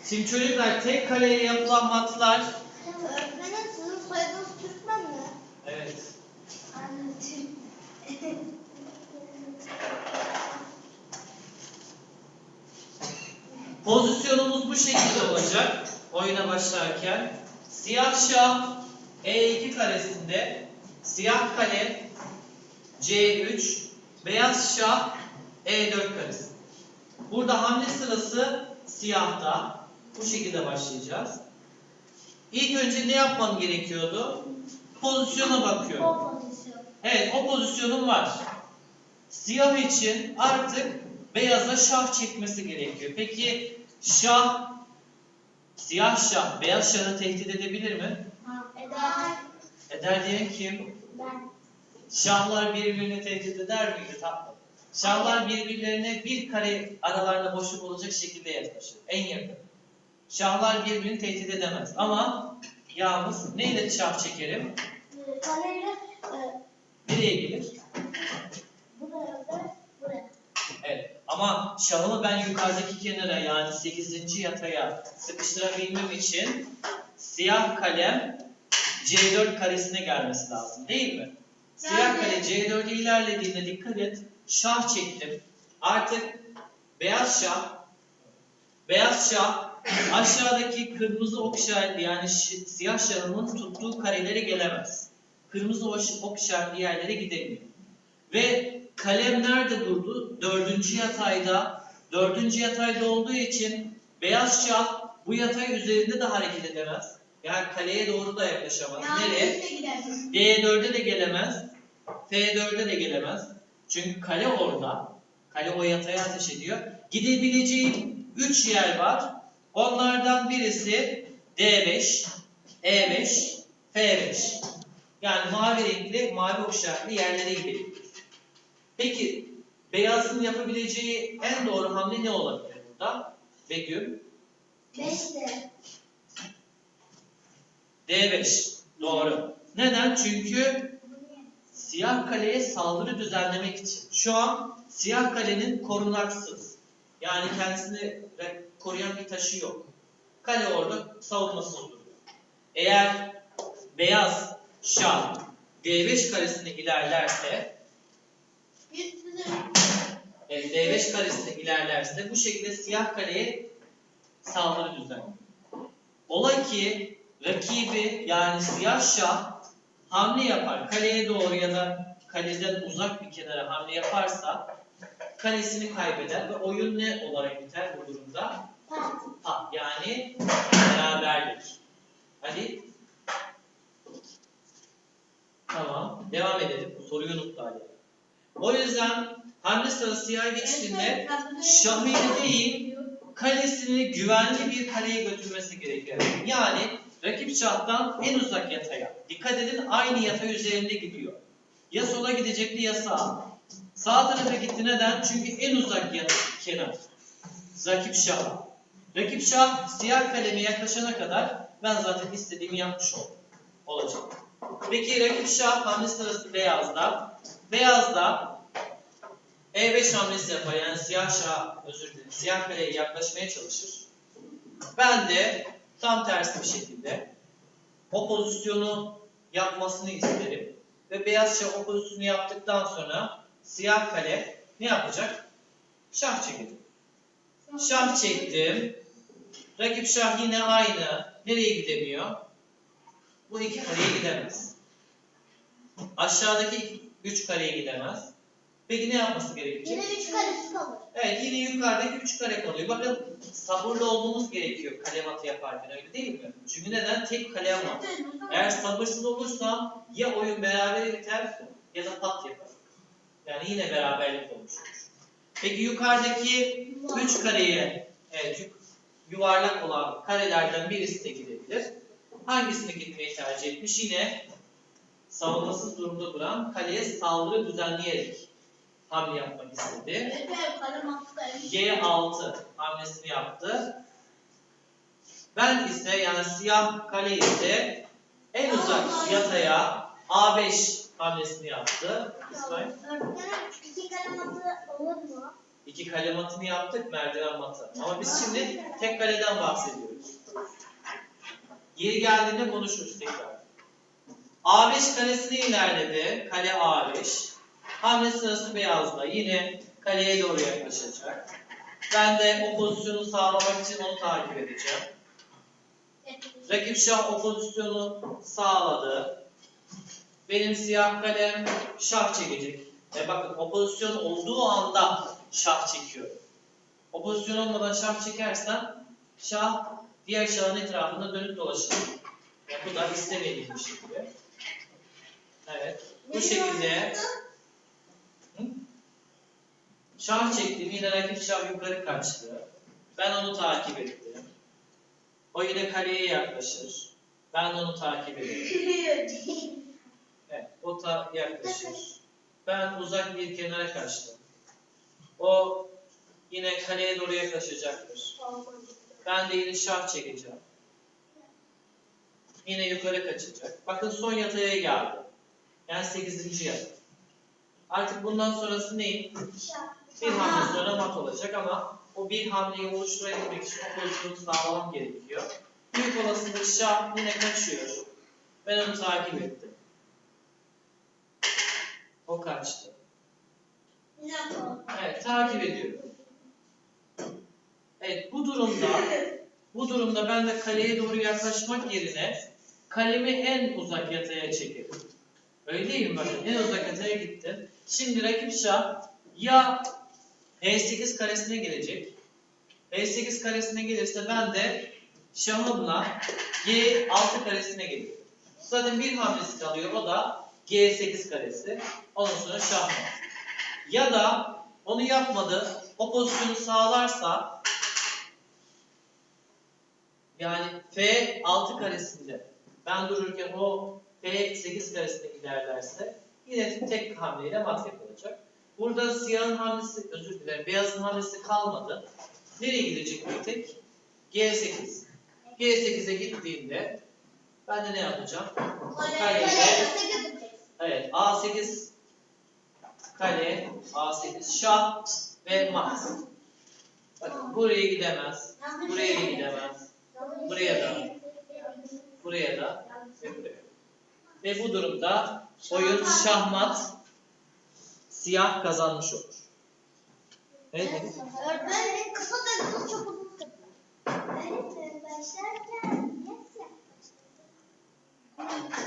Şimdi çocuklar tek kaleye yapılan matlar. Öğretmenim sizin soyadınız Türkmen mi? Evet. Anne Türk. Pozisyonumuz bu şekilde olacak. Oyuna başlarken. Siyah şah E2 karesinde. Siyah kale C3. Beyaz şah E4 karesi. Burada hamle sırası siyahta. Bu şekilde başlayacağız. İlk önce ne yapmam gerekiyordu? Pozisyona bakıyorum. O pozisyon. Evet, o pozisyonum var. Siyah için artık beyaza şah çekmesi gerekiyor. Peki şah, siyah şah, beyaz şahı tehdit edebilir mi? Eder. Eder diyen kim? Ben. Şahlar birbirini tehdit eder miydi? Tamam. Şahlar birbirlerine bir kare aralarında boşluk olacak şekilde yaklaşır. En yakın. Şahlar birbirini tehdit edemez. Ama yalnız neyle şah çekerim? Kaleyle Nereye gelir? buraya. Evet. Ama şahımı ben yukarıdaki kenara yani 8. yataya sıkıştırabilmem için siyah kalem C4 karesine gelmesi lazım değil mi? Siyah kale C4'e ilerlediğinde dikkat et. Şah çektim. Artık beyaz şah aşağıdaki kırmızı ok işaretli yani siyah şahımın tuttuğu karelere gelemez. Kırmızı ok işaretli yerlere gidemiyor. Ve kalem nerede durdu? 4. yatayda. 4. yatayda olduğu için beyaz şah bu yatay üzerinde de hareket edemez. Yani kaleye doğru da yaklaşamaz. Nereye? D4'e de gelemez. F4'e de gelemez. Çünkü kale orada. Kale o yataya ateş ediyor. Gidebileceği 3 yer var. Onlardan birisi D5, E5, F5. Yani mavi renkli, mavi ok işaretli yerlere gidebilir. Peki beyazın yapabileceği en doğru hamle ne olabilir burada? Begüm? 5'te. D5. Doğru. Neden? Çünkü siyah kaleye saldırı düzenlemek için. Şu an siyah kalenin korunaksız. Yani kendisini koruyan bir taşı yok. Kale orada savunmasız duruyor. Eğer beyaz şah D5 karesine ilerlerse D5 karesine ilerlerse bu şekilde siyah kaleye saldırı düzenliyor. Ola ki rakibi yani siyah şah hamle yapar. Kaleye doğru ya da kaleden uzak bir kenara hamle yaparsa kalesini kaybeder ve oyun ne olarak biter bu durumda? Yani beraberlik. Hadi. Tamam. Devam edelim. Bu soruyu unuttu Ali. O yüzden hamle sırası siyah geçtiğinde şahıyla değil kalesini güvenli bir kaleye götürmesi gerekiyor. Yani rakip şahtan en uzak yataya. Dikkat edin aynı yatay üzerinde gidiyor. Ya sola gidecekti ya sağa. Sağ tarafa gitti neden? Çünkü en uzak kenar. Rakip şah. Rakip şah siyah kaleme yaklaşana kadar ben zaten istediğimi yapmış olacağım. Peki rakip şah hamle sırası beyazda. Beyazda E5 hamlesi yapar. Yani siyah kaleye yaklaşmaya çalışır. Ben de tam tersi bir şekilde o pozisyonu yapmasını isterim. Ve beyaz şah o pozisyonu yaptıktan sonra siyah kale ne yapacak? Şah çekecek. Şah çektim. Rakip şah yine aynı. Nereye gidemiyor? Bu iki kareye gidemez. Aşağıdaki 3 kareye gidemez. Peki ne yapması gerekecek? Yine 3 karesi kalır. Evet yine yukarıdaki 3 kare kalıyor. Bakın sabırlı olmamız gerekiyor kalem atı yaparken öyle değil mi? Çünkü neden? Tek kalem var. Eğer sabırsız olursam ya oyun beraber biter ya da pat yapar. Yani yine beraberlik olmuş olur. Peki yukarıdaki 3 kareye yuvarlak olan karelerden birisi de gidebilir. Hangisine gitmeyi tercih etmiş? Yine savunmasız durumda duran kaleye saldırı düzenleyerek hamle yapmak istedi. G6 hamlesini yaptı. Ben ise yani siyah kale ise en uzak yataya A5 hamlesini yaptı. İsmail. Öğretmenim 2 kalem atı olur mu? İki kale matını yaptık, merdiven matı. Ama biz şimdi tek kaleden bahsediyoruz. Yeri geldiğinde konuşuruz tekrar. A5 kalesini ilerledi. Kale A5. Hamle sırası beyazda. Yine kaleye doğru yaklaşacak. Ben de o pozisyonu sağlamak için onu takip edeceğim. Rakip şah o pozisyonu sağladı. Benim siyah kalem şah çekecek. Bakın o pozisyon olduğu anda şah çekiyor. O pozisyon olmadan şah çekersem şah diğer şahın etrafında dönüp dolaşır. Bu da istemediğim bir şekilde. Evet. Bu şekilde şah çektim. Yine rakip şah yukarı kaçtı. Ben onu takip ettim. O yine kaleye yaklaşır. Ben onu takip ederim. Evet. O yaklaşır. Ben uzak bir kenara kaçtım. O yine kaleye doğru yaklaşacaktır. Ben de yine şah çekeceğim. Yine yukarı kaçacak. Bakın son yataya geldi. Yani 8. yatak. Artık bundan sonrası ne? Bir hamle sonra mat olacak ama o bir hamleyi oluşturabilmek için o pozisyonu sağlamam gerekiyor. Büyük olasılık şah yine kaçıyor. Ben onu takip ettim. O kaçtı. Evet, takip ediyorum. Evet, bu durumda ben de kaleye doğru yaklaşmak yerine kalemi en uzak yataya çekerim. Öyle değil mi? Bakın en uzak yataya gittim. Şimdi rakip şah ya H8 karesine gelecek. H8 karesine gelirse ben de şahımla G6 karesine gelirim. Zaten bir hamlesi kalıyor. O da G8 karesi. Ondan sonra şah mat. Ya da onu yapmadı. O pozisyonu sağlarsa yani F6 karesinde ben dururken o F8 karesine ilerlerse yine tek hamleyle mat yapılacak. Burada siyahın hamlesi, özür dilerim, beyazın hamlesi kalmadı. Nereye gidecek bir tek? G8. G8'e gittiğinde ben de ne yapacağım? Kaleyle, evet, A8 kale, A8 şah ve mat. Bakın buraya gidemez, buraya gidemez, buraya da, buraya da ve buraya. Ve bu durumda oyun şahmat siyah kazanmış olur. Evet. Öğretmenim kısa da çok uzun. Öğretmenim başlarken niye siyah başladı?